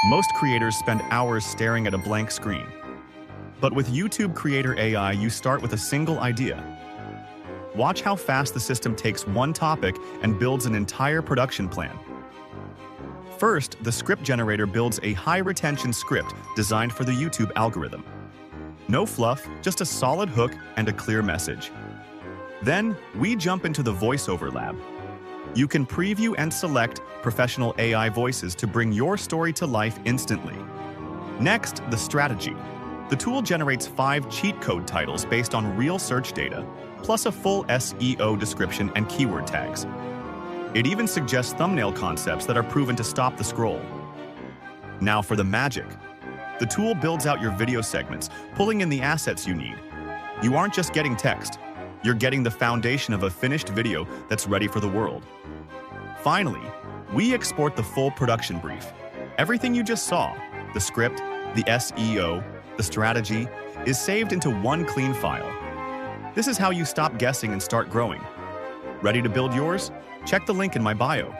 Most creators spend hours staring at a blank screen. But with YouTube Creator AI, you start with a single idea. Watch how fast the system takes one topic and builds an entire production plan. First, the script generator builds a high-retention script designed for the YouTube algorithm. No fluff, just a solid hook and a clear message. Then, we jump into the voiceover lab. You can preview and select professional AI voices to bring your story to life instantly. Next, the strategy. The tool generates 5 cheat code titles based on real search data, plus a full SEO description and keyword tags. It even suggests thumbnail concepts that are proven to stop the scroll. Now for the magic. The tool builds out your video segments, pulling in the assets you need. You aren't just getting text. You're getting the foundation of a finished video that's ready for the world. Finally, we export the full production brief. Everything you just saw, the script, the SEO, the strategy, is saved into one clean file. This is how you stop guessing and start growing. Ready to build yours? Check the link in my bio.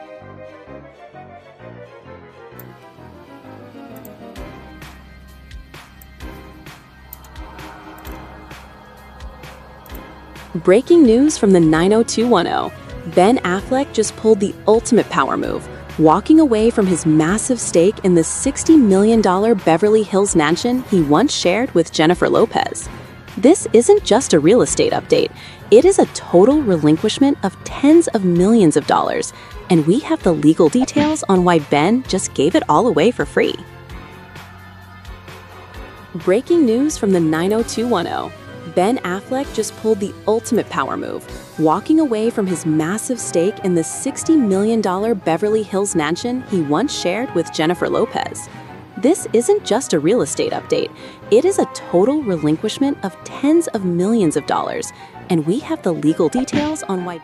Breaking news from the 90210. Ben Affleck just pulled the ultimate power move, walking away from his massive stake in the $60 million Beverly Hills mansion he once shared with Jennifer Lopez. This isn't just a real estate update, it is a total relinquishment of tens of millions of dollars, and we have the legal details on why Ben just gave it all away for free. Breaking news from the 90210. Ben Affleck just pulled the ultimate power move, walking away from his massive stake in the $60 million Beverly Hills mansion he once shared with Jennifer Lopez. This isn't just a real estate update, it is a total relinquishment of tens of millions of dollars, and we have the legal details on why...